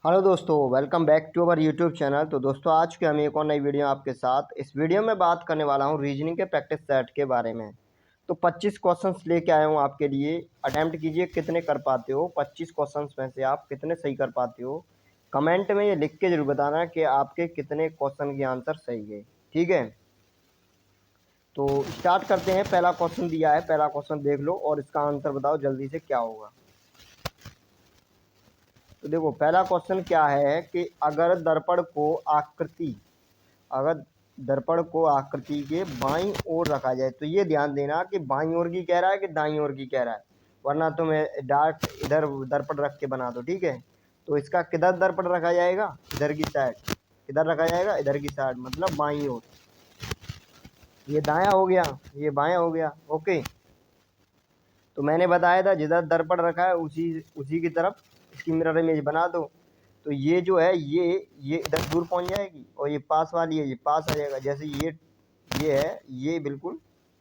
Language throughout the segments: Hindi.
हेलो दोस्तों, welcome back to our YouTube channel. तो दोस्तों, आज के हम एक और नई वीडियो आपके साथ। इस वीडियो में बात करने वाला हूं रीजनिंग के प्रैक्टिस सेट के बारे में। तो 25 क्वेश्चंस लेके आया हूं आपके लिए। अटेम्प्ट कीजिए कितने कर पाते हो। 25 क्वेश्चंस में से आप कितने सही कर पाते हो। कमेंट में ये लिख के जरूर बताना कि आपके कितने क्वेश्चन के आंसर सही है। ठीक है, तो स्टार्ट करते हैं। पहला क्वेश्चन दिया है, पहला क्वेश्चन देख लो और इसका आंसर बताओ जल्दी से क्या होगा। तो देखो, पहला क्वेश्चन क्या है कि अगर दर्पण को आकृति के बाईं ओर रखा जाए, तो ये ध्यान देना कि बाईं ओर की कह रहा है कि दाईं ओर की कह रहा है, वरना तुम्हें डार्क इधर दर्पण रख के बना दो। ठीक है, तो इसका किधर दर्पण रखा जाएगा, इधर की साइड। किधर रखा जाएगा, इधर की साइड, मतलब बाईं ओर। ये दायां हो गया, ये बायां हो गया। ओके, तो मैंने बताया था जिधर दर्पण रखा है उसी उसी की तरफ इसकी मिरर इमेज बना दो। तो ये जो है ये इधर दूर पहुंच जाएगी और ये पास वाली है, ये पास आ जाएगा। जैसे ये है, ये बिल्कुल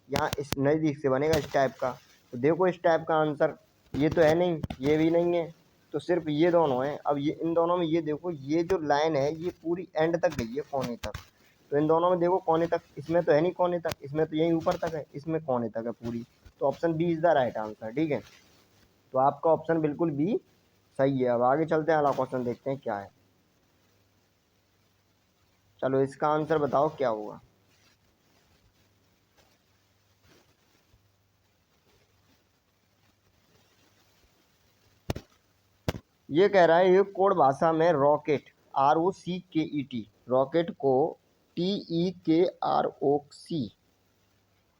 यहाँ इस नज़दीक से बनेगा इस टाइप का। तो देखो इस टाइप का आंसर ये तो है नहीं, ये भी नहीं है, तो सिर्फ ये दोनों हैं। अब ये इन दोनों में ये देखो, ये जो लाइन है ये पूरी एंड तक गई है, कोने तक। तो इन दोनों में देखो कोने तक, इसमें तो है नहीं कोने तक, इसमें तो यहीं ऊपर तक है, इसमें कोने तक है पूरी। तो option B is the right answer. ठीक है, तो आपका ऑप्शन बिल्कुल बी सही है। अब आगे चलते हैं, अगला क्वेश्चन देखते हैं क्या है। चलो इसका आंसर बताओ क्या होगा। ये कह रहा है, ये कोड भाषा में रॉकेट ROCKET, रॉकेट को TEKROC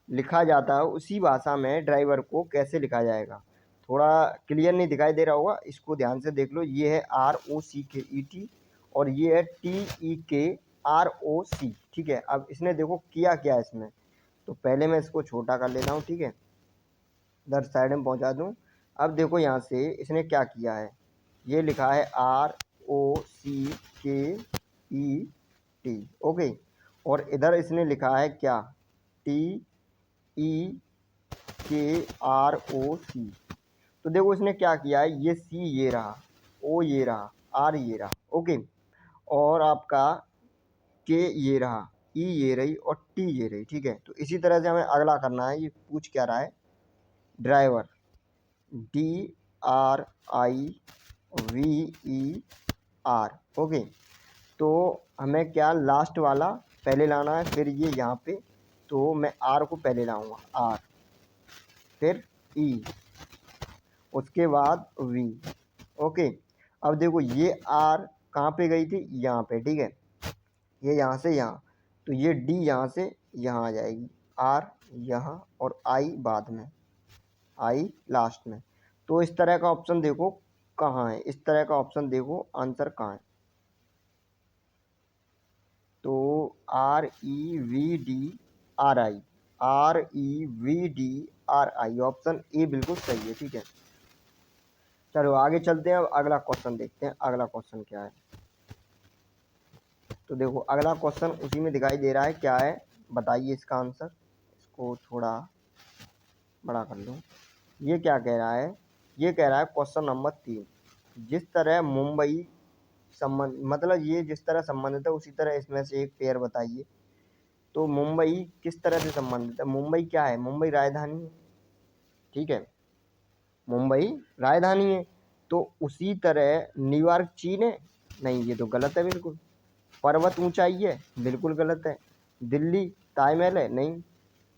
लिखा जाता है, उसी भाषा में ड्राइवर को कैसे लिखा जाएगा। थोड़ा क्लियर नहीं दिखाई दे रहा होगा, इसको ध्यान से देख लो। ये है ROCKET और ये है TEKROC। ठीक है, अब इसने देखो किया क्या इसमें। तो पहले मैं इसको छोटा कर लेता हूँ। ठीक है, इधर साइड में पहुँचा दूँ। अब देखो यहाँ से इसने क्या किया है, ये लिखा है ROCKET। ओके, और इधर इसने लिखा है क्या, TEKROC। तो देखो इसने क्या किया है, ये C ये रहा, O ये रहा, R ये रहा। ओके, और आपका K ये रहा, E ये रही और T ये रही। ठीक है, तो इसी तरह से हमें अगला करना है। ये पूछ क्या रहा है, ड्राइवर DRIVER। ओके, तो हमें क्या लास्ट वाला पहले लाना है, फिर ये यहाँ पे। तो मैं R को पहले लाऊंगा, R, फिर E, उसके बाद V। ओके, अब देखो ये R कहाँ पे गई थी, यहाँ पे। ठीक है, ये यहाँ से यहाँ, तो ये D यहाँ से यहाँ आ जाएगी, R यहाँ और I बाद में, I लास्ट में। तो इस तरह का ऑप्शन देखो कहाँ है, इस तरह का ऑप्शन देखो आंसर कहाँ है। तो REVDRI ऑप्शन ए बिल्कुल सही है। ठीक है, चलो आगे चलते हैं। अब अगला क्वेश्चन देखते हैं, अगला क्वेश्चन क्या है। तो देखो अगला क्वेश्चन उसी में दिखाई दे रहा है, क्या है बताइए इसका आंसर। इसको थोड़ा बड़ा कर लो। ये क्या कह रहा है, ये कह रहा है क्वेश्चन नंबर 3, जिस तरह मुंबई संबंध, मतलब ये जिस तरह संबंधित है उसी तरह इसमें से एक पेयर बताइए। तो मुंबई किस तरह से संबंधित है, मुंबई क्या है, मुंबई राजधानी है। ठीक है, मुंबई राजधानी है। तो उसी तरह न्यूयॉर्क चीन है, नहीं ये तो गलत है बिल्कुल। पर्वत ऊंचाई है, बिल्कुल गलत है। दिल्ली ताजमहल है, नहीं।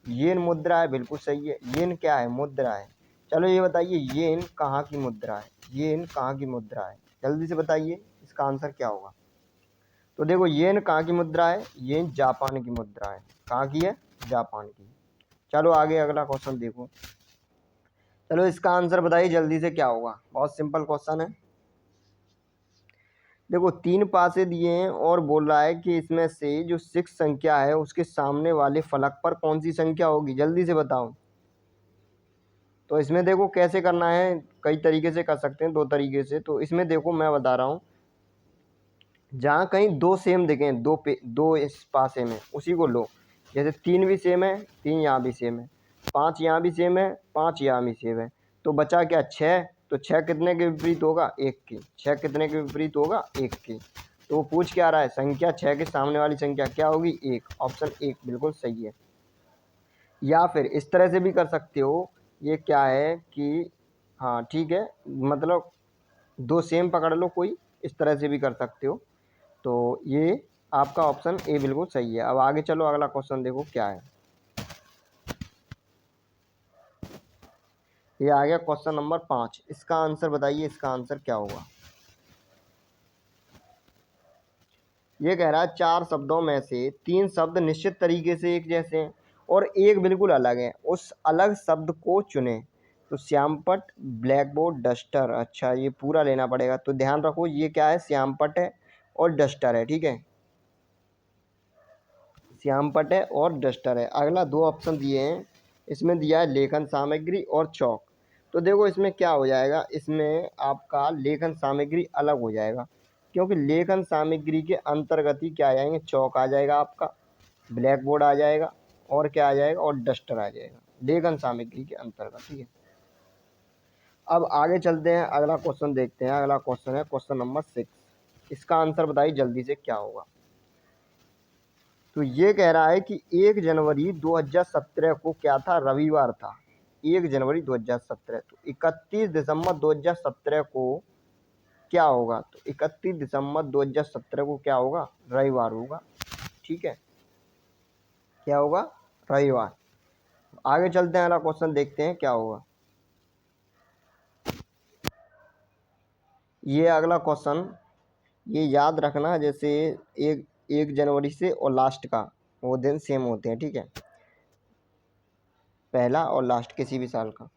येन मुद्रा है, बिल्कुल सही है। येन क्या है, मुद्रा है। चलो ये बताइए येन कहाँ की मुद्रा है, येन कहाँ की मुद्रा है, जल्दी से बताइए इसका आंसर क्या होगा। तो देखो येन कहाँ की मुद्रा है, येन जापान की मुद्रा है। कहाँ की है, जापान की। चलो आगे अगला क्वेश्चन देखो। चलो इसका आंसर बताइए जल्दी से क्या होगा, बहुत सिंपल क्वेश्चन है। देखो 3 पासे दिए हैं और बोल रहा है कि इसमें से जो 6 संख्या है उसके सामने वाले फलक पर कौन सी संख्या होगी, जल्दी से बताओ। तो इसमें देखो कैसे करना है, कई तरीके से कर सकते हैं, 2 तरीके से। तो इसमें देखो मैं बता रहा हूँ, जहाँ कहीं 2 सेम दिखें, दो इस पासे में, उसी को लो। जैसे 3 भी सेम है, 3 यहाँ भी सेम है, 5 यहाँ भी सेम है, 5 यहाँ भी सेम है। तो बचा क्या, 6। तो 6 कितने के विपरीत होगा? 1 के। 6 कितने के विपरीत होगा? 1 के। तो वो पूछ क्या रहा है? संख्या 6 के सामने वाली संख्या क्या होगी? 1। ऑप्शन 1 बिल्कुल सही है। या फिर इस तरह से भी कर सकते हो, ये क्या है कि हाँ ठीक है, मतलब दो सेम पकड़ लो कोई, इस तरह से भी कर सकते हो। तो ये आपका ऑप्शन ए बिल्कुल सही है। अब आगे चलो, अगला क्वेश्चन देखो क्या है। ये आ गया क्वेश्चन नंबर 5। इसका आंसर बताइए, इसका आंसर क्या होगा? ये कह रहा है 4 शब्दों में से 3 शब्द निश्चित तरीके से एक जैसे हैं और एक बिल्कुल अलग है, उस अलग शब्द को चुने। तो श्यामपट, ब्लैक बोर्ड, डस्टर। अच्छा, ये पूरा लेना पड़ेगा, तो ध्यान रखो ये क्या है? श्यामपट है और डस्टर है, ठीक है। श्यामपट है और डस्टर है। अगला 2 ऑप्शन दिए हैं, इसमें दिया है लेखन सामग्री और चौक। तो देखो इसमें क्या हो जाएगा, इसमें आपका लेखन सामग्री अलग हो जाएगा, क्योंकि लेखन सामग्री के अंतर्गत ही क्या आ जाएंगे? चौक आ जाएगा आपका, ब्लैक बोर्ड आ जाएगा, और क्या आ जाएगा? और डस्टर आ जाएगा, लेखन सामग्री के अंतर्गत, ठीक है। अब आगे चलते हैं, अगला क्वेश्चन देखते हैं। अगला क्वेश्चन है क्वेश्चन नंबर 6। इसका आंसर बताइए जल्दी से क्या होगा। तो ये कह रहा है कि 1 जनवरी 2017 को क्या था? रविवार था। 1 जनवरी 2017, तो 31 दिसंबर 2017 को क्या होगा? तो 31 दिसंबर 2017 को क्या होगा? रविवार होगा, ठीक है। क्या होगा? रविवार। आगे चलते हैं, अगला क्वेश्चन देखते हैं क्या होगा। ये अगला क्वेश्चन, ये याद रखना, जैसे एक 1 जनवरी से और लास्ट का वो दिन सेम होते हैं, ठीक है। पहला और लास्ट किसी भी साल का।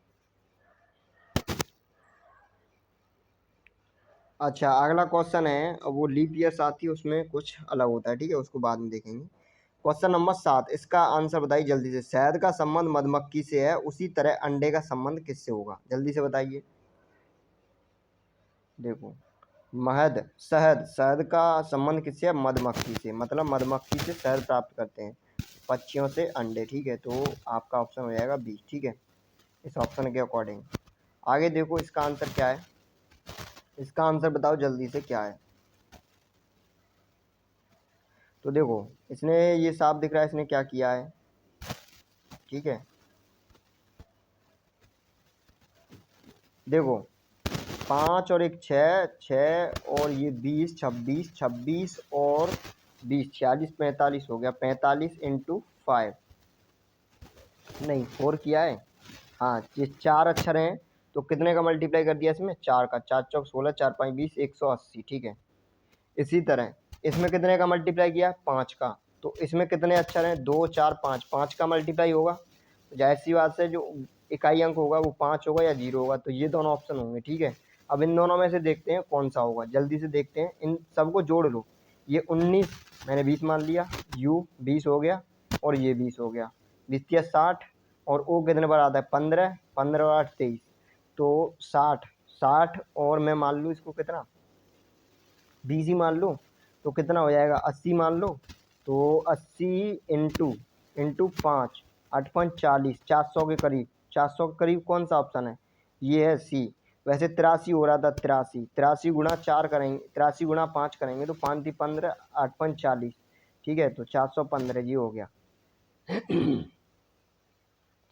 अच्छा, अगला क्वेश्चन है, वो लीप ईयर साथ ही उसमें कुछ अलग होता है, ठीक है, उसको बाद में देखेंगे। Question number 7। इसका आंसर बताइए जल्दी से। शहद का संबंध मधुमक्खी से है, उसी तरह अंडे का संबंध किससे होगा? जल्दी से बताइए। देखो, शहद का संबंध किससे है? मधुमक्खी से, मतलब मधुमक्खी से शहद प्राप्त करते हैं, पक्षियों से अंडे, ठीक है। तो आपका ऑप्शन हो जाएगा बी, ठीक है, इस ऑप्शन के अकॉर्डिंग। आगे देखो इसका आंसर क्या है। इसका आंसर बताओ जल्दी से क्या है। तो देखो, इसने ये साफ दिख रहा है, इसने क्या किया है, ठीक है। देखो 5 और 1 6, 6 और ये 20, 26, 26 और 20, 46, 45 हो गया। 45 इंटू 5, नहीं 4 किया है। हाँ, ये 4 अक्षर हैं, तो कितने का मल्टीप्लाई कर दिया इसमें? 4 का। 4 चौक 16, 4 5 20, 180, ठीक है। इसी तरह इसमें कितने का मल्टीप्लाई किया? 5 का। तो इसमें कितने अक्षर हैं? 2 4 5, 5 का मल्टीप्लाई होगा, तो जाहिर सी बात से जो इकाई अंक होगा वो 5 होगा या 0 होगा, तो ये दोनों ऑप्शन होंगे, ठीक है। अब इन दोनों में से देखते हैं कौन सा होगा, जल्दी से देखते हैं। इन सबको जोड़ लो। ये 19 मैंने 20 मान लिया, यू 20 हो गया, और ये 20 हो गया, 20 60, और ओ कितने बार आता है? 15, 15 और 8 23, तो 60, 60 और मैं मान लूँ इसको कितना? 20 ही मान लो, तो कितना हो जाएगा? 80 मान लो। तो 80 इंटू 5, 8 5 40, 400 के करीब। 400 के करीब कौन सा ऑप्शन है? ये है सी। वैसे 83 हो रहा था, 83, 83 गुणा 4 करेंगे, 83 गुणा 5 करेंगे तो 5 15, 8 5 40, ठीक है। तो 415 जी हो गया।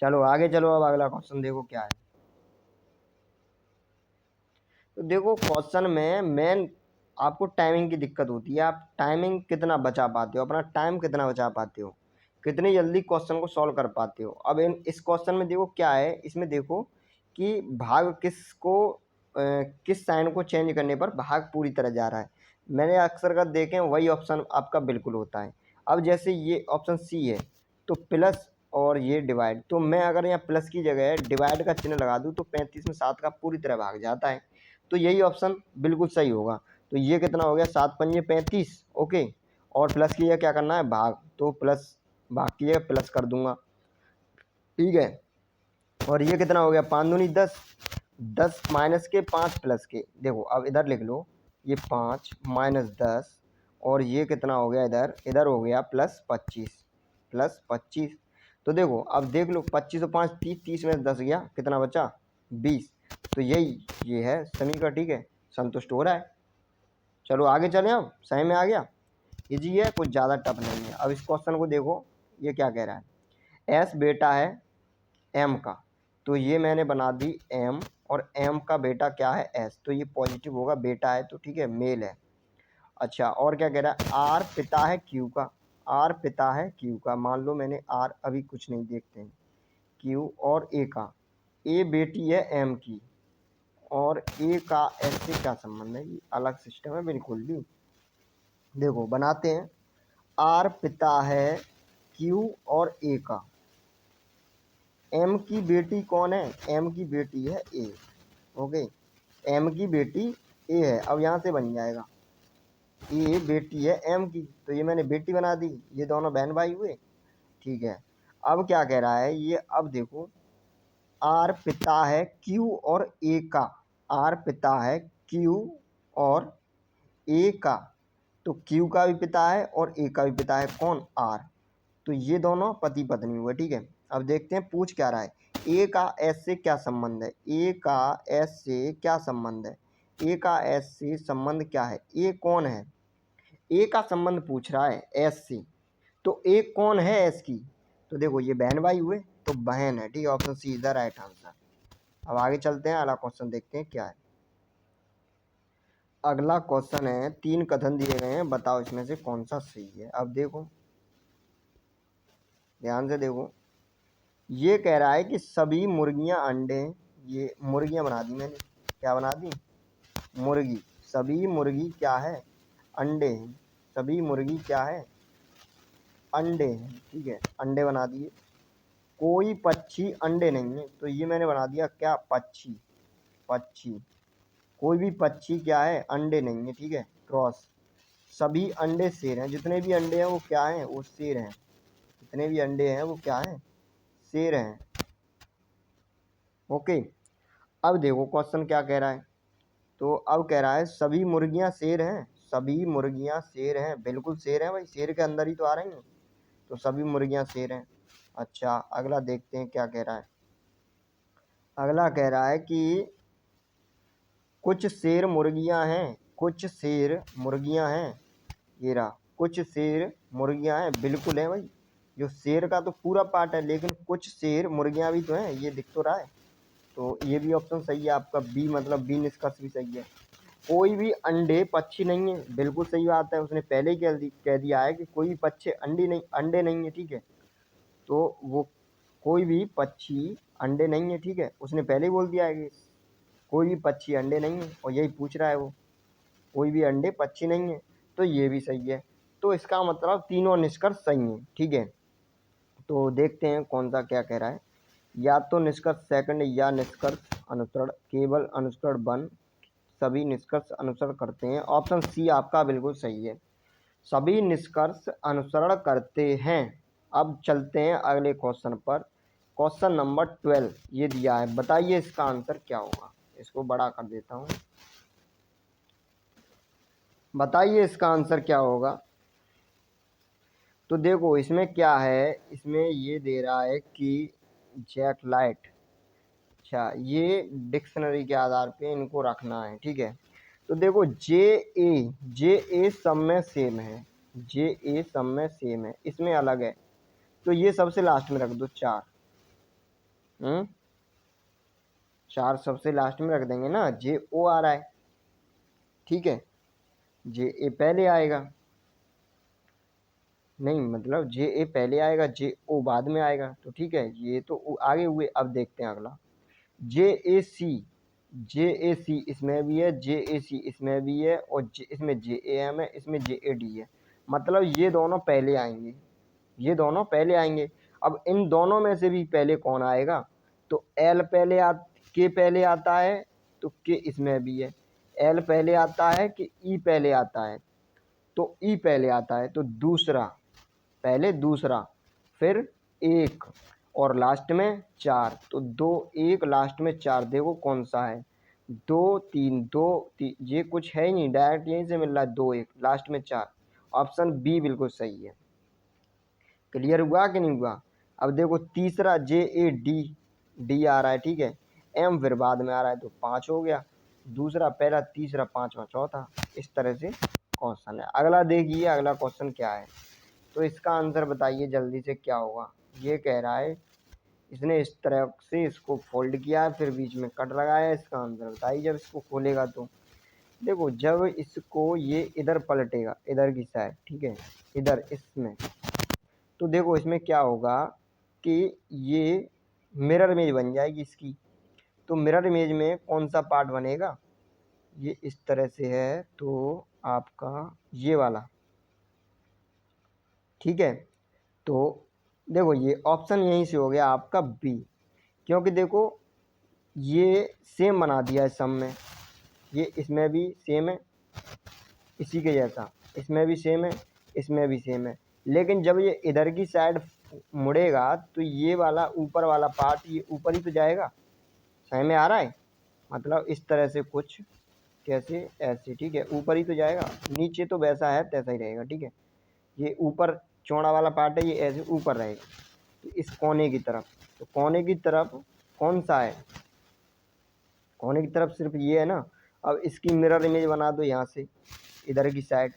चलो आगे चलो, अब अगला क्वेश्चन देखो क्या है। तो देखो क्वेश्चन में मेन आपको टाइमिंग की दिक्कत होती है। आप टाइमिंग कितना बचा पाते हो, अपना टाइम कितना बचा पाते हो, कितनी जल्दी क्वेश्चन को सॉल्व कर पाते हो। अब इस क्वेश्चन में देखो क्या है, इसमें देखो कि भाग किस साइन को चेंज करने पर भाग पूरी तरह जा रहा है। मैंने अक्सर कर देखे वही ऑप्शन आपका बिल्कुल होता है। अब जैसे ये ऑप्शन सी है, तो प्लस और ये डिवाइड, तो मैं अगर यहाँ प्लस की जगह डिवाइड का चिन्ह लगा दूँ तो 35 में 7 का पूरी तरह भाग जाता है, तो यही ऑप्शन बिल्कुल सही होगा। तो ये कितना हो गया? 7 पंजे 35, ओके। और प्लस की जगह क्या करना है? भाग, तो प्लस, भाग की जगह प्लस कर दूंगा, ठीक है। और ये कितना हो गया? 5 दूनी 10, 10 माइनस के 5 प्लस के। देखो अब इधर लिख लो, ये 5 माइनस 10, और ये कितना हो गया? इधर इधर हो गया प्लस 25, प्लस 25। तो देखो अब देख लो, 25 और 5 30, 30 में 10 गया, कितना बचा? 20। तो यही ये है सनी का, ठीक है, संतुष्ट हो रहा है। चलो आगे चलें, अब सही में आ गया, इजी है, कुछ ज़्यादा टफ नहीं है। अब इस क्वेश्चन को देखो, ये क्या कह रहा है, एस बेटा है एम का, तो ये मैंने बना दी एम, और एम का बेटा क्या है एस, तो ये पॉजिटिव होगा, बेटा है तो ठीक है, मेल है। अच्छा, और क्या कह रहा है, आर पिता है क्यू का, आर पिता है क्यू का, मान लो मैंने आर अभी कुछ नहीं, देखते हैं क्यू और ए का, ए बेटी है एम की, और ए का एस से क्या संबंध है, ये अलग सिस्टम है बिल्कुल भी। देखो बनाते हैं, आर पिता है क्यू और ए का, एम की बेटी कौन है, एम की बेटी है ए, ओके, एम की बेटी ए है। अब यहाँ से बन जाएगा, ए बेटी है एम की, तो ये मैंने बेटी बना दी, ये दोनों बहन भाई हुए, ठीक है। अब क्या कह रहा है ये, अब देखो, आर पिता है क्यू और ए का, आर पिता है क्यू और ए का, तो क्यू का भी पिता है और ए का भी पिता है, कौन, आर, तो ये दोनों पति पत्नी हुए, ठीक है। अब देखते हैं पूछ क्या रहा है, ए का एस से क्या संबंध है, ए का एस से क्या संबंध है, ए का एस से संबंध क्या है, ए कौन है, ए का संबंध पूछ रहा है एस से, तो ए कौन है एस की, तो देखो ये बहन भाई हुए, तो बहन है, ठीक है, option C is the right answer. अब आगे चलते हैं, अगला क्वेश्चन देखते हैं क्या है। अगला क्वेश्चन है, 3 कथन दिए गए हैं, बताओ इसमें से कौन सा सही है। अब देखो ध्यान से देखो, ये कह रहा है कि सभी मुर्गियां अंडे, ये मुर्गियां बना दी मैंने, क्या बना दी, मुर्गी, सभी मुर्गी क्या है, अंडे हैं, सभी मुर्गी क्या है, अंडे हैं, ठीक है, अंडे बना दिए। कोई पक्षी अंडे नहीं है, तो ये मैंने बना दिया क्या, पक्षी, पक्षी, कोई भी पक्षी क्या है, अंडे नहीं है, ठीक है, क्रॉस। सभी अंडे शेर हैं, जितने भी अंडे हैं वो क्या हैं, वो शेर हैं, जितने भी अंडे हैं वो क्या हैं, शेर हैं, ओके। अब देखो क्वेश्चन क्या कह रहा है, तो अब कह रहा है सभी मुर्गियां शेर हैं, सभी मुर्गियां शेर हैं, बिल्कुल शेर हैं भाई, शेर के अंदर ही तो आ रही हैं, तो सभी मुर्गियां शेर हैं। अच्छा अगला देखते हैं क्या कह रहा है, अगला कह रहा है कि कुछ शेर मुर्गियां हैं, कुछ शेर मुर्गियां हैं, ये रहा, कुछ शेर मुर्गियां हैं, बिल्कुल है भाई, जो शेर का तो पूरा पार्ट है, लेकिन कुछ शेर मुर्गियां भी तो हैं, ये दिख तो रहा है, तो ये भी ऑप्शन सही है आपका, बी, मतलब बी निष्कर्ष भी सही है। कोई भी अंडे पक्षी नहीं है, बिल्कुल सही बात है, उसने पहले ही कह दिया है कि कोई भी पक्षी अंडे नहीं है, ठीक है, तो वो कोई भी पक्षी अंडे नहीं है, ठीक है, उसने पहले ही बोल दिया है कि कोई भी पक्षी अंडे नहीं है, और यही पूछ रहा है वो, कोई भी अंडे पक्षी नहीं है, तो ये भी सही है, तो इसका मतलब तीनों निष्कर्ष सही हैं, ठीक है। तो देखते हैं कौन सा क्या कह रहा है, या तो निष्कर्ष सेकंड, या निष्कर्ष अनुसरण, केवल अनुसरण वन, सभी निष्कर्ष अनुसरण करते हैं, ऑप्शन सी आपका बिल्कुल सही है, सभी निष्कर्ष अनुसरण करते हैं। अब चलते हैं अगले क्वेश्चन पर, क्वेश्चन नंबर 12 ये दिया है, बताइए इसका आंसर क्या होगा, इसको बड़ा कर देता हूँ, बताइए इसका आंसर क्या होगा। तो देखो इसमें क्या है, इसमें ये दे रहा है कि जैकलाइट, अच्छा ये डिक्शनरी के आधार पे इनको रखना है, ठीक है। तो देखो जे ए सब में सेम है, जे ए सब में सेम है, इसमें अलग है, तो ये सबसे लास्ट में रख दो, 4, 4 सबसे लास्ट में रख देंगे ना, जे ओ आ रहा है, ठीक है, जे ए पहले आएगा, नहीं मतलब जे ए पहले आएगा, जे ओ बाद में आएगा, तो ठीक है, ये तो आगे हुए। अब देखते हैं अगला, जे ए सी, जे ए सी इसमें भी है, जे ए सी इसमें भी है, और इसमें जे ए एम है, इसमें जे ए डी है, मतलब ये दोनों पहले आएंगे, ये दोनों पहले आएंगे। अब इन दोनों में से भी पहले कौन आएगा, तो एल के पहले आता है, तो के इसमें भी है, एल पहले आता है कि ई पहले आता है, तो ई पहले आता है, तो दूसरा, पहले दूसरा, फिर एक, और लास्ट में 4, तो 2 1 लास्ट में 4, देखो कौन सा है, 2 3 2 3, ये कुछ है ही नहीं, डायरेक्ट यहीं से मिल रहा है, 2 1 लास्ट में 4, ऑप्शन बी बिल्कुल सही है। क्लियर हुआ कि नहीं हुआ। अब देखो तीसरा, जे ए डी, डी आ रहा है, ठीक है, एम फिर बाद में आ रहा है, तो 5 हो गया, दूसरा, पहला, तीसरा, पांचवा, चौथा, इस तरह से क्वेश्चन है। अगला देखिए, अगला क्वेश्चन क्या है, तो इसका आंसर बताइए जल्दी से क्या होगा। ये कह रहा है इसने इस तरह से इसको फोल्ड किया, फिर बीच में कट लगाया। इसका आंसर बताइए जब इसको खोलेगा तो। देखो, जब इसको ये इधर पलटेगा, इधर की साइड, ठीक है, इधर इसमें, तो देखो इसमें क्या होगा कि ये मिरर इमेज बन जाएगी इसकी। तो मिरर इमेज में कौन सा पार्ट बनेगा, ये इस तरह से है, तो आपका ये वाला, ठीक है। तो देखो ये ऑप्शन यहीं से हो गया आपका बी, क्योंकि देखो ये सेम बना दिया है सब में, ये इसमें भी सेम है इसी के जैसा, इसमें भी सेम है, इसमें भी सेम है, लेकिन जब ये इधर की साइड मुड़ेगा तो ये वाला ऊपर वाला पार्ट ये ऊपर ही तो जाएगा। समझ में आ रहा है, मतलब इस तरह से कुछ, कैसे, ऐसे, ठीक है, ऊपर ही तो जाएगा, नीचे तो वैसा है तैसा ही रहेगा, ठीक है। ये ऊपर चौड़ा वाला पार्ट है, ये ऐसे ऊपर रहेगा, तो इस कोने की तरफ, तो कोने की तरफ कौन सा है, कोने की तरफ सिर्फ ये है ना। अब इसकी मिरर इमेज बना दो यहाँ से इधर की साइड,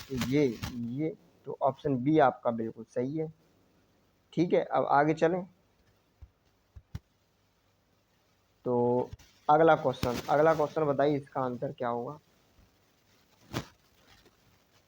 तो ये तो ऑप्शन बी आपका बिल्कुल सही है, ठीक है। अब आगे चलें, तो अगला क्वेश्चन बताइए इसका आंसर क्या होगा।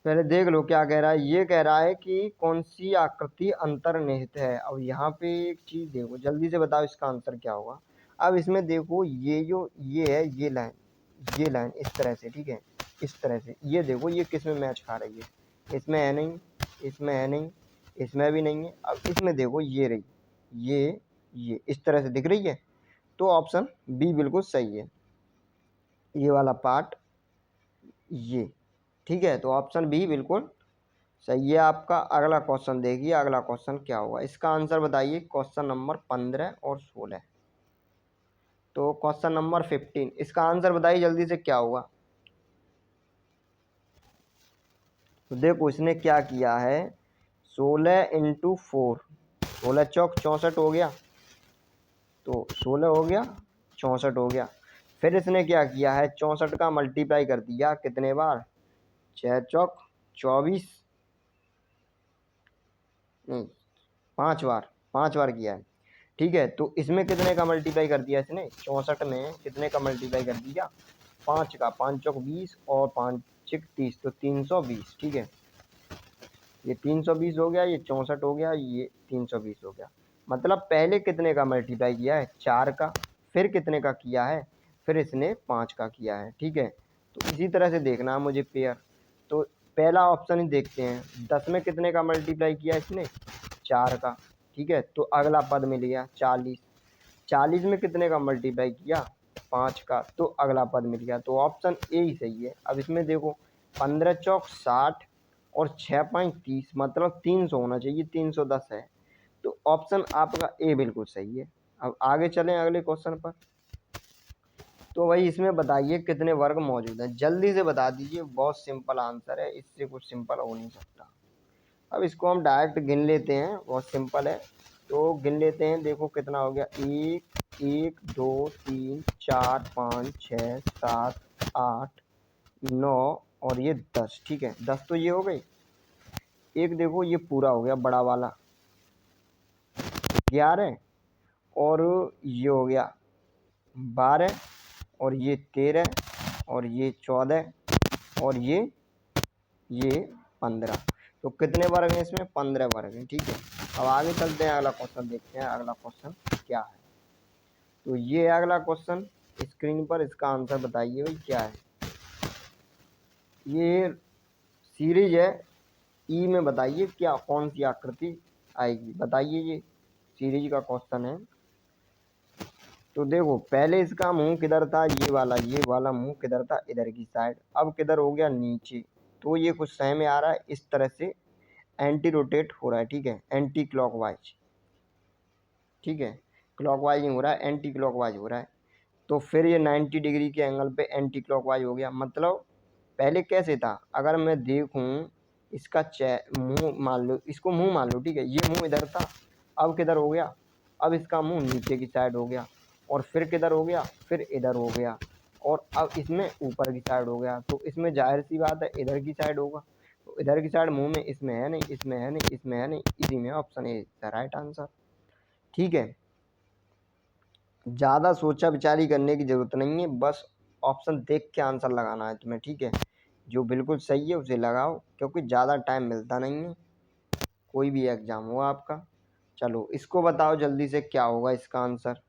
पहले देख लो क्या कह रहा है। ये कह रहा है कि कौन सी आकृति अंतर्निहित है। अब यहाँ पे एक चीज़ देखो, जल्दी से बताओ इसका आंसर क्या होगा। अब इसमें देखो ये जो ये है, ये लाइन इस तरह से, ठीक है, इस तरह से, ये देखो ये किस में मैच खा रही है, इसमें है नहीं, इसमें है नहीं, इसमें भी नहीं है। अब इसमें देखो ये रही, ये इस तरह से दिख रही है, तो ऑप्शन बी बिल्कुल सही है, ये वाला पार्ट, ये, ठीक है। तो ऑप्शन बी बिल्कुल सही है आपका। अगला क्वेश्चन देखिए, अगला क्वेश्चन क्या होगा, इसका आंसर बताइए। क्वेश्चन नंबर 15 और 16। तो क्वेश्चन नंबर 15, इसका आंसर बताइए जल्दी से क्या होगा। तो देखो इसने क्या किया है, 16 इंटू 4, 16 चौक 64 हो गया, तो 16 हो गया, 64 हो गया। फिर इसने क्या किया है, 64 का मल्टीप्लाई कर दिया कितने बार, 6 चौक 24, नहीं, 5 बार किया है, ठीक है। तो इसमें कितने का मल्टीप्लाई कर दिया इसने, 64 में कितने का मल्टीप्लाई कर दिया, 5 का, 5 चौक 20 और 5 चिक 30, तो 320, ठीक है। ये 320 हो गया, ये 64 हो गया, ये 320 हो गया। मतलब पहले कितने का मल्टीप्लाई किया है, 4 का, फिर कितने का किया है, फिर इसने 5 का किया है, ठीक है। तो इसी तरह से देखना है मुझे पेयर। तो पहला ऑप्शन ही देखते हैं, 10 में कितने का मल्टीप्लाई किया इसने, 4 का, ठीक है। तो अगला पद मिल गया 40, 40 में कितने का मल्टीप्लाई किया, 5 का, तो अगला पद मिल गया। तो ऑप्शन ए ही सही है। अब इसमें देखो 15 चौक 60 और 6.30, मतलब 300 होना चाहिए, 310 है, तो ऑप्शन आपका ए बिल्कुल सही है। अब आगे चलें अगले क्वेश्चन पर। तो भाई इसमें बताइए कितने वर्ग मौजूद हैं, जल्दी से बता दीजिए, बहुत सिंपल आंसर है, इससे कुछ सिंपल हो नहीं सकता। अब इसको हम डायरेक्ट गिन लेते हैं, बहुत सिंपल है, तो गिन लेते हैं। देखो कितना हो गया, 1 2 3 4 5 6 7 8 9 और ये 10, ठीक है, 10 तो ये हो गई। एक देखो ये पूरा हो गया बड़ा वाला, 11, और ये हो गया 12, और ये 13, और ये 14, और ये 15। तो कितने वर्ग हैं इसमें, 15 वर्ग हैं, ठीक है। अब आगे चलते हैं, अगला क्वेश्चन देखते हैं, अगला क्वेश्चन क्या है। तो ये अगला क्वेश्चन स्क्रीन पर, इसका आंसर बताइए भाई क्या है। ये सीरीज है, ई में बताइए क्या, कौन सी आकृति आएगी, बताइए, ये सीरीज का क्वेश्चन है। तो देखो पहले इसका मुंह किधर था, ये वाला मुंह किधर था, इधर की साइड, अब किधर हो गया, नीचे। तो ये कुछ सही में आ रहा है, इस तरह से एंटी रोटेट हो रहा है, ठीक है, एंटी क्लॉकवाइज, ठीक है, क्लॉकवाइज नहीं हो रहा है, एंटी क्लॉकवाइज हो रहा है। तो फिर ये 90 डिग्री के एंगल पे एंटी क्लॉकवाइज हो गया। मतलब पहले कैसे था, अगर मैं देखूं इसका मुंह मान लो, इसको मुंह मान लो, ठीक है, ये मुंह इधर था, अब किधर हो गया, अब इसका मुंह नीचे की साइड हो गया, और फिर किधर हो गया, फिर इधर हो गया। और अब इसमें ऊपर की साइड हो गया, तो इसमें जाहिर सी बात है इधर की साइड होगा, तो इधर की साइड मुंह में इसमें है नहीं, इसमें है नहीं, इसमें है नहीं, इसी में option A the right answer. ठीक है, ज़्यादा सोचा विचारी करने की ज़रूरत नहीं है, बस ऑप्शन देख के आंसर लगाना है तुम्हें। ठीक है, जो बिल्कुल सही है उसे लगाओ, क्योंकि ज़्यादा टाइम मिलता नहीं है कोई भी एग्ज़ाम हो आपका। चलो इसको बताओ जल्दी से क्या होगा इसका आंसर।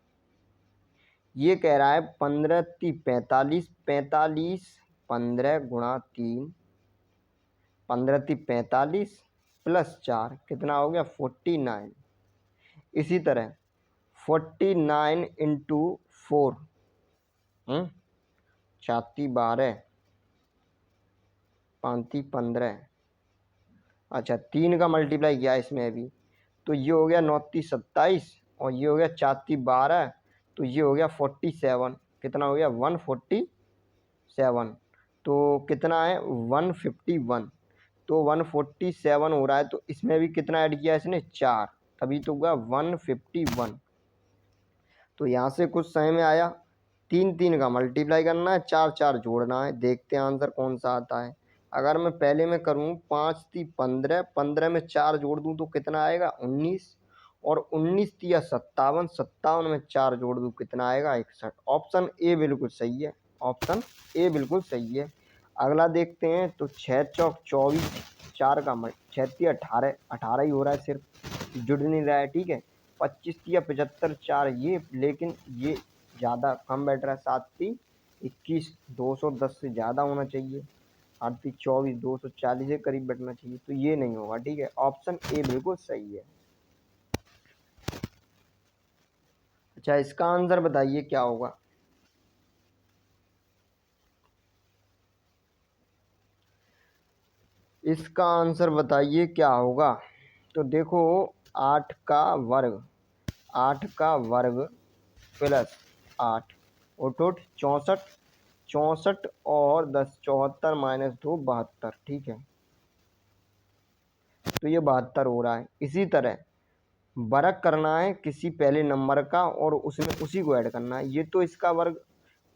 ये कह रहा है 15×3 = 45, 45 15 × 3 15×3 = 45 + 4 कितना हो गया 49। इसी तरह 49 × 4 4×3 = 12 5×3 = 15। अच्छा 3 का मल्टीप्लाई किया इसमें अभी, तो ये हो गया 9×3 = 27 और ये हो गया 4×3 = 12, तो ये हो गया 47। कितना हो गया 147। तो कितना है 151, तो 147 हो रहा है, तो इसमें भी कितना ऐड किया इसने 4, तभी तो हुआ 151। तो यहाँ से कुछ समझ में आया, 3 का मल्टीप्लाई करना है, 4 जोड़ना है, देखते हैं आंसर कौन सा आता है। अगर मैं पहले में करूँ 5×3 = 15, 15 में 4 जोड़ दूँ तो कितना आएगा 19, और 19×3 = 57, 57 में 4 जोड़ दूँ कितना आएगा 61। ऑप्शन ए बिल्कुल सही है, ऑप्शन ए बिल्कुल सही है। अगला देखते हैं, तो 6×4 = 24, 4 का 6×3 = 18, 18 ही हो रहा है, सिर्फ जुड़ नहीं रहा है। ठीक है, 25×3 = 75, 4 ये, लेकिन ये ज़्यादा कम बैठ रहा है, 7×3 = 21, 210 से ज़्यादा होना चाहिए, 8×3 = 24, 240 के करीब बैठना चाहिए, तो ये नहीं होगा। ठीक है, ऑप्शन ए बिल्कुल सही है। अच्छा इसका आंसर बताइए क्या होगा। इसका आंसर बताइए क्या होगा। तो देखो 8 का वर्ग, 8 का वर्ग प्लस 8 और टोट 64, 64 और 10 74 - 2 72। ठीक है, तो ये 72 हो रहा है। इसी तरह वर्ग करना है किसी पहले नंबर का और उसमें उसी को ऐड करना है। ये तो इसका वर्ग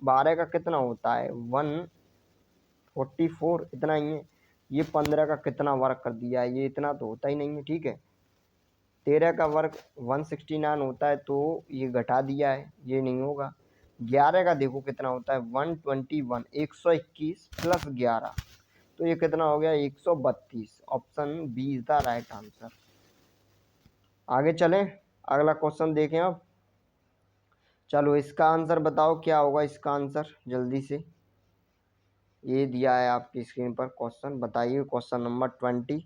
12 का कितना होता है 144, इतना ही है। ये 15 का कितना वर्ग कर दिया है, ये इतना तो होता ही नहीं है। ठीक है, 13 का वर्ग 169 होता है, तो ये घटा दिया है, ये नहीं होगा। 11 का देखो कितना होता है 121, 121 + 11, तो ये कितना हो गया 132। Option B is the right answer. आगे चलें, अगला क्वेश्चन देखें अब। चलो इसका आंसर बताओ क्या होगा इसका आंसर जल्दी से। ये दिया है आपकी स्क्रीन पर क्वेश्चन, बताइए क्वेश्चन नंबर 20,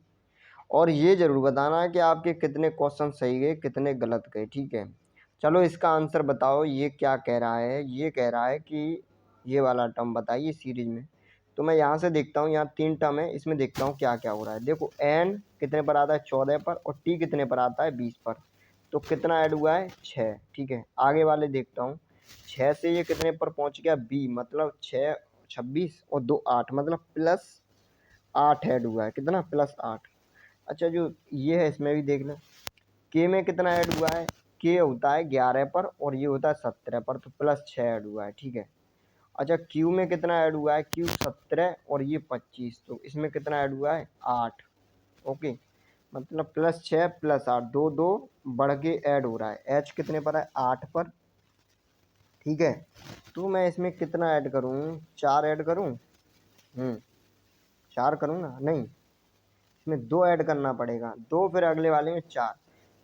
और ये जरूर बताना है कि आपके कितने क्वेश्चन सही गए कितने गलत गए। ठीक है, चलो इसका आंसर बताओ। ये क्या कह रहा है, ये कह रहा है कि ये वाला टर्म बताइए सीरीज में। तो मैं यहाँ से देखता हूँ, यहाँ 3 टर्म है, इसमें देखता हूँ क्या क्या हो रहा है। देखो एन कितने पर आता है 14 पर, और टी कितने पर आता है 20 पर, तो कितना ऐड हुआ है 6। ठीक है, आगे वाले देखता हूँ, 6 से ये कितने पर पहुँच गया बी, मतलब 6 26 और 2 8, मतलब +8 ऐड हुआ है, कितना +8। अच्छा जो ये है इसमें भी देख लें, के में कितना ऐड हुआ है, के होता है 11 पर और ये होता है 17 पर, तो +6 ऐड हुआ है। ठीक है, अच्छा क्यू में कितना ऐड हुआ है, क्यू 17 और ये 25, तो इसमें कितना ऐड हुआ है 8। ओके, मतलब +6 +8, 2 2 बढ़ के ऐड हो रहा है। एच कितने पर है 8 पर। ठीक है, तो मैं इसमें कितना ऐड करूँ, 4 ऐड करूँ, 4 करूँ ना, नहीं इसमें 2 ऐड करना पड़ेगा, 2 फिर अगले वाले में 4।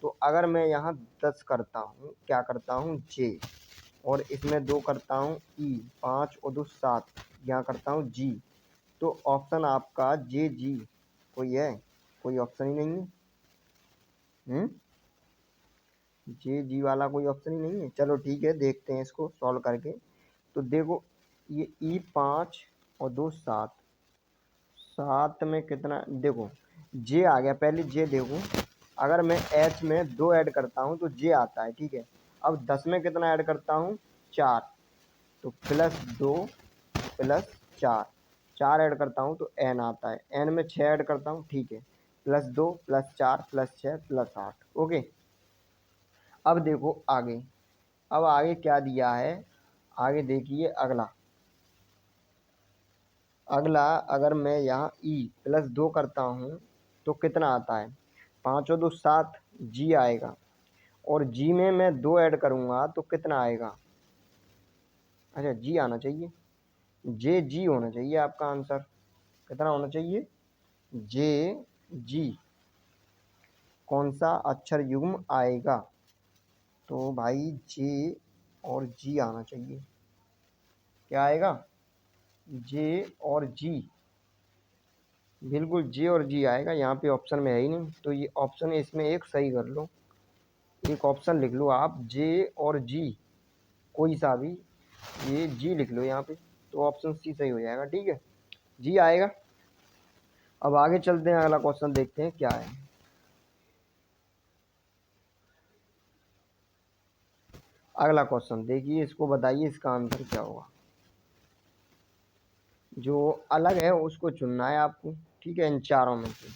तो अगर मैं यहाँ 10 करता हूँ, क्या करता हूँ जे, और इसमें 2 करता हूँ ई, 5 और 2 7, यहाँ करता हूँ जी, तो ऑप्शन आपका जे जी कोई है, कोई ऑप्शन ही नहीं है। जे जी वाला कोई ऑप्शन ही नहीं है। चलो ठीक है, देखते हैं इसको सॉल्व करके। तो देखो ये ई 5 और 2 7, 7 में कितना, देखो जे आ गया, पहले जे देखो, अगर मैं एच में 2 ऐड करता हूँ तो जे आता है। ठीक है, अब 10 में कितना ऐड करता हूँ 4, तो +2 +4, 4 ऐड करता हूँ तो एन आता है, एन में 6 ऐड करता हूँ। ठीक है, +2 +4 +6 +8। ओके, अब देखो आगे, अब आगे क्या दिया है, आगे देखिए अगला। अगला, अगर मैं यहाँ ई प्लस 2 करता हूँ तो कितना आता है? 5 और 2 7 जी आएगा। और जी में मैं 2 ऐड करूँगा तो कितना आएगा? अच्छा, जी आना चाहिए, जे जी होना चाहिए आपका आंसर। कितना होना चाहिए? जे जी। कौन सा अक्षर युग्म आएगा? तो भाई जे और जी आना चाहिए। क्या आएगा? जे और जी। बिल्कुल जे और जी आएगा, यहाँ पे ऑप्शन में है ही नहीं, तो ये ऑप्शन इसमें एक सही कर लो। एक ऑप्शन लिख लो आप, जे और जी, कोई सा भी, ये जी लिख लो यहाँ पे, तो ऑप्शन सी सही हो जाएगा। ठीक है, जी आएगा। अब आगे चलते हैं, अगला क्वेश्चन देखते हैं क्या है। अगला क्वेश्चन देखिए, इसको बताइए इसका आंसर क्या होगा। जो अलग है उसको चुनना है आपको, ठीक है, इन चारों में से।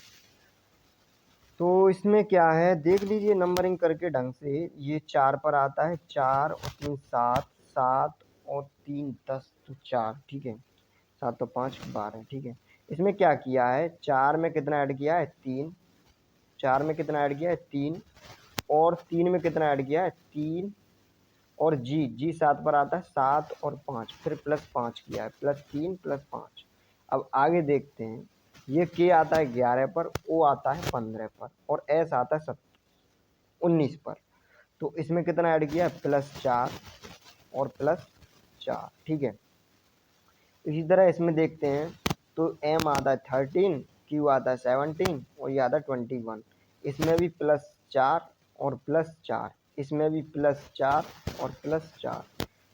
तो इसमें क्या है देख लीजिए नंबरिंग करके ढंग से। ये 4 पर आता है, 4 और 3 7, 7 और 3 10, तो 4, ठीक है, 7 और 5 12, ठीक है। इसमें क्या किया है, 4 में कितना ऐड किया है? 3। 4 में कितना ऐड किया है? 3। और 3 में कितना ऐड किया है? 3। और जी जी 7 पर आता है, 7 और 5, फिर प्लस 5 किया है, +3 +5। अब आगे देखते हैं, ये के आता है 11 पर, ओ आता है 15 पर, और एस आता है 19 पर। तो इसमें कितना ऐड किया है? +4 और +4, ठीक है। इसी तरह इसमें देखते हैं, तो एम आता है 13, क्यू आता है 17 और ये आता है 21। इसमें भी +4 और +4, इसमें भी +4 और +4।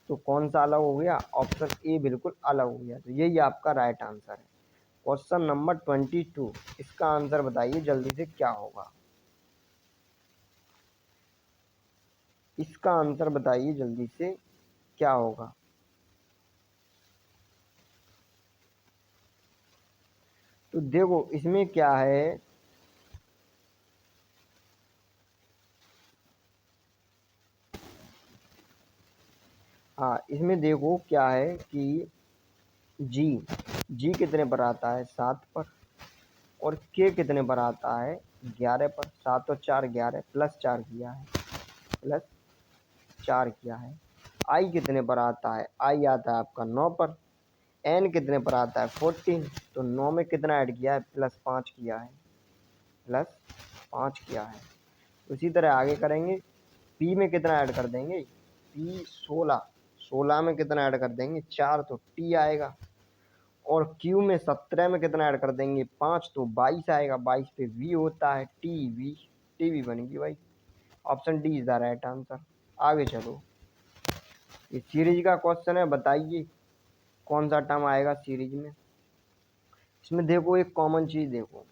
तो कौन सा अलग हो गया? ऑप्शन ए बिल्कुल अलग हो गया। तो यही आपका राइट आंसर है। क्वेश्चन नंबर 22, इसका आंसर बताइए जल्दी से क्या होगा। इसका आंसर बताइए जल्दी से क्या होगा। तो देखो इसमें क्या है, हाँ इसमें देखो क्या है कि जी जी कितने पर आता है? 7 पर। और के कितने पर आता है? 11 पर। 7 और 4 11, +4 किया है, +4 किया है। आई कितने पर आता है? आई आता है आपका 9 पर। एन कितने पर आता है? 14। तो 9 में कितना ऐड किया है? +5 किया है, +5 किया है। उसी तरह आगे करेंगे, पी में कितना ऐड कर देंगे? पी 16। 16 में कितना ऐड कर देंगे? 4, तो टी आएगा। और क्यू में 17 में कितना ऐड कर देंगे? 5, तो 22 आएगा। 22 पे वी होता है, टी वी, टी वी बनेगी भाई। Option D is the right answer. आगे चलो, ये सीरीज का क्वेश्चन है, बताइए कौन सा टर्म आएगा सीरीज में। इसमें देखो एक कॉमन चीज देखो,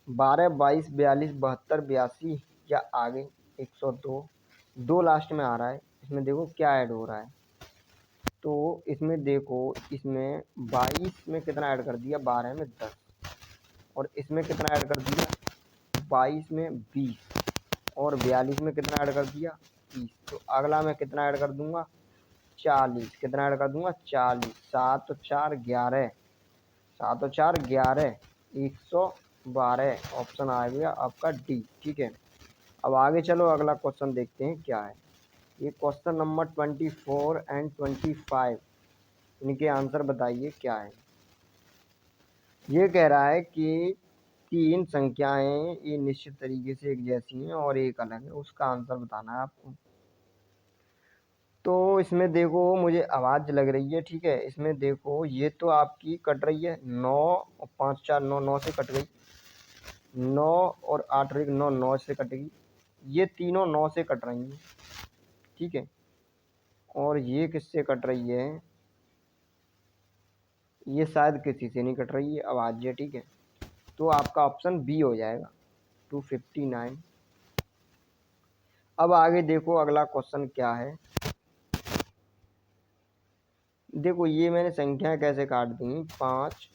12 22 42 72 82 या आगे 102, 2 लास्ट में आ रहा है। इसमें देखो क्या ऐड हो रहा है। तो इसमें देखो, इसमें 22 में कितना ऐड कर दिया? 12 में 10। और इसमें कितना ऐड कर दिया? 22 में 20। और 42 में कितना ऐड कर दिया? 30। तो अगला मैं कितना ऐड कर दूंगा? 40। कितना ऐड कर दूंगा? 40। 7 और 4 11, 7 और 4 11, 112। ऑप्शन आ गया आपका डी, ठीक है। अब आगे चलो, अगला क्वेश्चन देखते हैं क्या है। ये क्वेश्चन नंबर 24 एंड 25, इनके आंसर बताइए क्या है। ये कह रहा है कि 3 संख्याएं ये निश्चित तरीके से एक जैसी हैं और एक अलग है, उसका आंसर बताना है आपको। तो इसमें देखो मुझे आवाज़ लग रही है, ठीक है। इसमें देखो ये तो आपकी कट रही है 9 और 5 4 9, 9 से कट गई। 9 और 8 और 1 9, 9 से कटेगी। ये तीनों 9 से कट रही हैं, ठीक है। और ये किससे कट रही है? ये शायद किसी से नहीं कट रही है आवाज़, ये ठीक है। तो आपका ऑप्शन बी हो जाएगा, 259। अब आगे देखो अगला क्वेश्चन क्या है। देखो ये मैंने संख्याएं कैसे काट दी, 5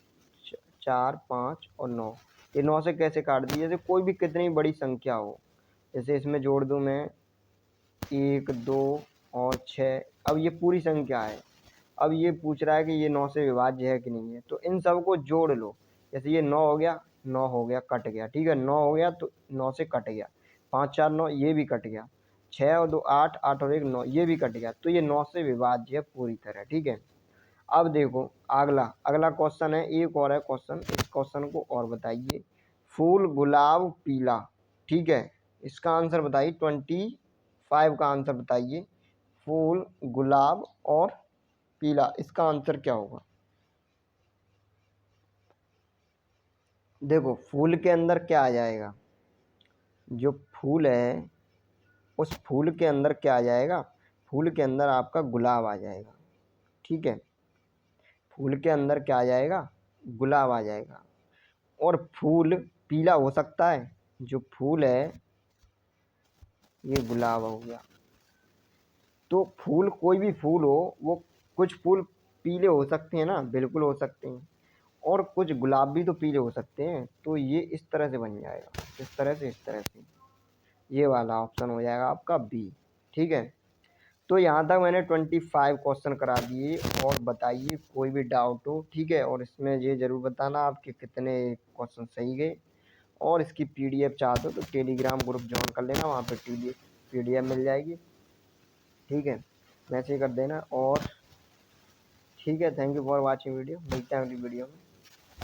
4 5 और 9। ये 9 से कैसे काट दी? जैसे कोई भी कितनी बड़ी संख्या हो, जैसे इसमें जोड़ दूं मैं 1 2 और 6। अब ये पूरी संख्या है, अब ये पूछ रहा है कि ये 9 से विभाज्य है कि नहीं है, तो इन सब को जोड़ लो। जैसे ये 9 हो गया, 9 हो गया, कट गया, ठीक है, 9 हो गया तो 9 से कट गया, 5 4 9 ये भी कट गया, 6 और 2 8, 8 और 1 9 ये भी कट गया, तो ये 9 से विभाज्य है पूरी तरह, ठीक है। अब देखो अगला अगला क्वेश्चन है, एक और है क्वेश्चन, इस क्वेश्चन को और बताइए। फूल गुलाब पीला, ठीक है, इसका आंसर बताइए, 25 का आंसर बताइए। फूल गुलाब और पीला, इसका आंसर क्या होगा? देखो फूल के अंदर क्या आ जाएगा, जो फूल है उस फूल के अंदर क्या आ जाएगा, फूल के अंदर आपका गुलाब आ जाएगा, ठीक है, फूल के अंदर क्या आ जाएगा, गुलाब आ जाएगा। और फूल पीला हो सकता है, जो फूल है ये गुलाब हो गया। तो फूल कोई भी फूल हो, वो कुछ फूल पीले हो सकते हैं ना, बिल्कुल हो सकते हैं, और कुछ गुलाब भी तो पीले हो सकते हैं। तो ये इस तरह से बन जाएगा, इस तरह से, इस तरह से, ये वाला ऑप्शन हो जाएगा आपका बी, ठीक है। तो यहाँ तक मैंने 25 क्वेश्चन करा दिए, और बताइए कोई भी डाउट हो, ठीक है, और इसमें ये ज़रूर बताना आपके कितने क्वेश्चन सही गए। और इसकी पीडीएफ चाहते हो तो टेलीग्राम ग्रुप ज्वाइन कर लेना, वहाँ पे पीडीएफ मिल जाएगी, ठीक है, मैसेज कर देना। और ठीक है, thank you for watching video, मिलते हैं अगली वीडियो में।